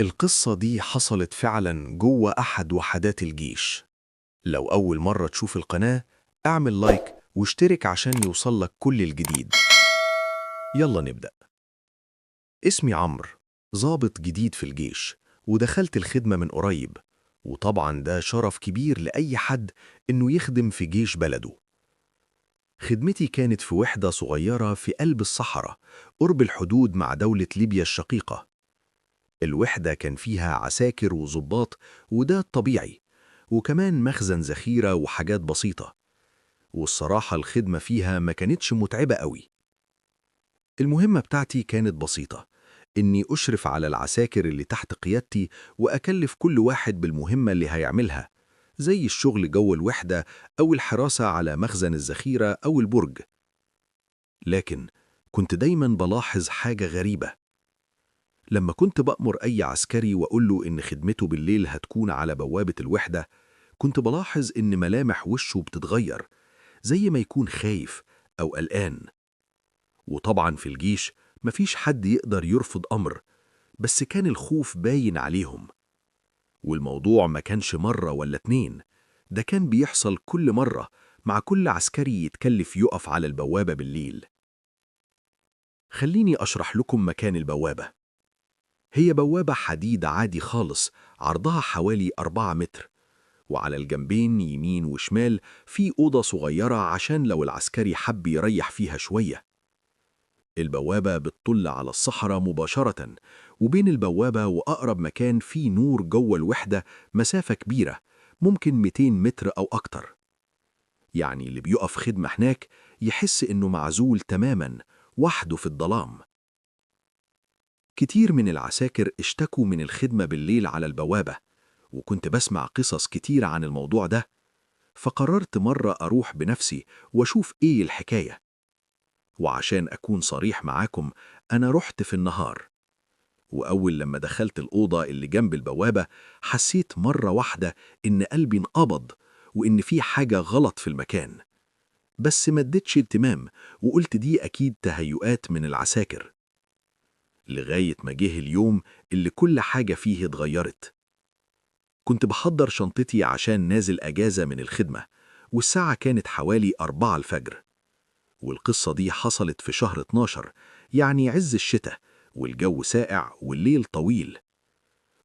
القصة دي حصلت فعلا جوه أحد وحدات الجيش. لو أول مرة تشوف القناة، اعمل لايك واشترك عشان يوصلك كل الجديد. يلا نبدأ. اسمي عمرو، ضابط جديد في الجيش، ودخلت الخدمة من قريب. وطبعا ده شرف كبير لأي حد إنه يخدم في جيش بلده. خدمتي كانت في وحدة صغيرة في قلب الصحراء، قرب الحدود مع دولة ليبيا الشقيقة. الوحدة كان فيها عساكر وضباط، وده الطبيعي، وكمان مخزن ذخيرة وحاجات بسيطة. والصراحة الخدمة فيها ما كانتش متعبة قوي. المهمة بتاعتي كانت بسيطة، إني أشرف على العساكر اللي تحت قيادتي وأكلف كل واحد بالمهمة اللي هيعملها، زي الشغل جوه الوحدة أو الحراسة على مخزن الذخيرة أو البرج. لكن كنت دايما بلاحظ حاجة غريبة. لما كنت بأمر أي عسكري وأقول له إن خدمته بالليل هتكون على بوابة الوحدة، كنت بلاحظ إن ملامح وشه بتتغير، زي ما يكون خايف أو قلقان. وطبعا في الجيش مفيش حد يقدر يرفض أمر، بس كان الخوف باين عليهم. والموضوع ما كانش مرة ولا اتنين، ده كان بيحصل كل مرة مع كل عسكري يتكلف يقف على البوابة بالليل. خليني أشرح لكم مكان البوابة. هي بوابة حديد عادي خالص، عرضها حوالي 4 متر، وعلى الجنبين يمين وشمال في أوضة صغيرة عشان لو العسكري حب يريح فيها شوية. البوابة بتطل على الصحراء مباشرة، وبين البوابة وأقرب مكان في نور جوه الوحدة مسافة كبيرة، ممكن 200 متر أو أكتر. يعني اللي بيقف خدمة هناك يحس إنه معزول تماماً، وحده في الظلام. كتير من العساكر اشتكوا من الخدمة بالليل على البوابة، وكنت بسمع قصص كتير عن الموضوع ده. فقررت مرة أروح بنفسي وأشوف إيه الحكاية. وعشان أكون صريح معاكم، أنا رحت في النهار. وأول لما دخلت الأوضة اللي جنب البوابة، حسيت مرة واحدة إن قلبي انقبض، وإن في حاجة غلط في المكان. بس ما اديتش اهتمام، وقلت دي أكيد تهيؤات من العساكر. لغاية ما جه اليوم اللي كل حاجة فيه اتغيرت. كنت بحضر شنطتي عشان نازل أجازة من الخدمة، والساعة كانت حوالي 4 الفجر. والقصة دي حصلت في شهر 12، يعني عز الشتاء، والجو ساقع والليل طويل.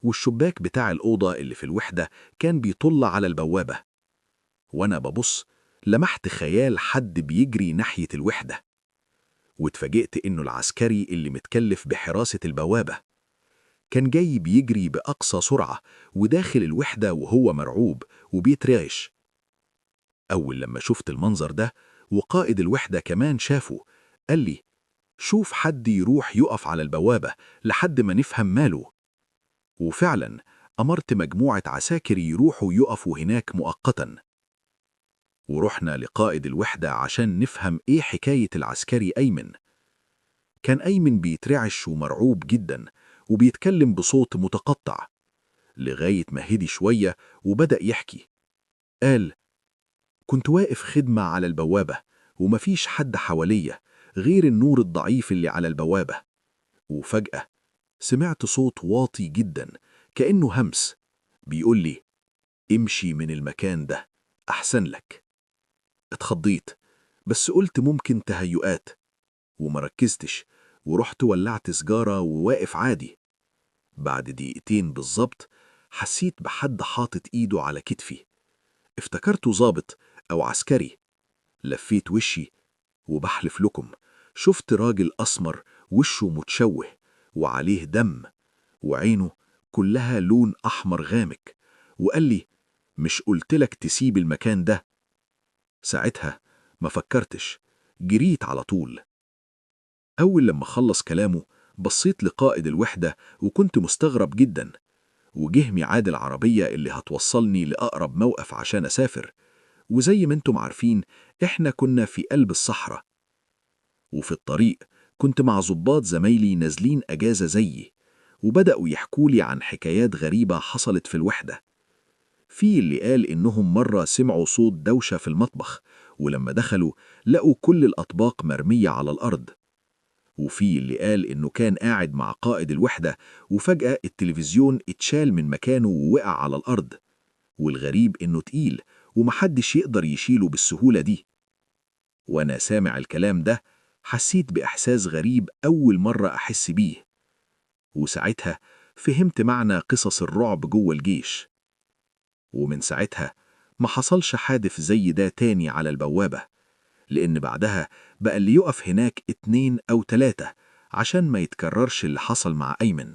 والشباك بتاع الأوضة اللي في الوحدة كان بيطل على البوابة. وأنا ببص، لمحت خيال حد بيجري ناحية الوحدة، واتفاجئت إنه العسكري اللي متكلف بحراسة البوابة. كان جاي بيجري بأقصى سرعة، وداخل الوحدة وهو مرعوب وبيترعش. أول لما شفت المنظر ده، وقائد الوحدة كمان شافه، قال لي: شوف حد يروح يقف على البوابة لحد ما نفهم ماله. وفعلا أمرت مجموعة عساكر يروحوا يقفوا هناك مؤقتا. ورحنا لقائد الوحدة عشان نفهم إيه حكاية العسكري أيمن. كان أيمن بيترعش ومرعوب جدا، وبيتكلم بصوت متقطع، لغاية ما هدي شوية وبدأ يحكي. قال: كنت واقف خدمة على البوابة، ومفيش حد حواليا غير النور الضعيف اللي على البوابة. وفجأة سمعت صوت واطي جدا، كأنه همس، بيقول لي: امشي من المكان ده، أحسن لك. اتخضيت، بس قلت ممكن تهيؤات، ومركزتش، ورحت ولعت سجارة وواقف عادي. بعد دقيقتين بالظبط حسيت بحد حاطط إيده على كتفي. افتكرته ضابط أو عسكري. لفيت وشي، وبحلف لكم شفت راجل أسمر، وشه متشوه وعليه دم، وعينه كلها لون أحمر غامق. وقال لي: مش قلتلك تسيب المكان ده؟ ساعتها ما فكرتش، جريت على طول. أول لما خلص كلامه بصيت لقائد الوحدة، وكنت مستغرب جدا. وجه ميعاد العربية اللي هتوصلني لأقرب موقف عشان أسافر. وزي ما انتم عارفين، احنا كنا في قلب الصحراء. وفي الطريق كنت مع ضباط زمايلي نازلين أجازة زيي، وبدأوا يحكولي عن حكايات غريبة حصلت في الوحدة. في اللي قال إنهم مرة سمعوا صوت دوشة في المطبخ، ولما دخلوا لقوا كل الأطباق مرمية على الأرض. وفي اللي قال إنه كان قاعد مع قائد الوحدة وفجأة التلفزيون اتشال من مكانه ووقع على الأرض، والغريب إنه تقيل ومحدش يقدر يشيله بالسهولة دي. وأنا سامع الكلام ده حسيت بإحساس غريب أول مرة أحس بيه، وساعتها فهمت معنى قصص الرعب جوه الجيش. ومن ساعتها ما حصلش حادث زي ده تاني على البوابة، لأن بعدها بقى اللي يقف هناك 2 أو 3 عشان ما يتكررش اللي حصل مع أيمن.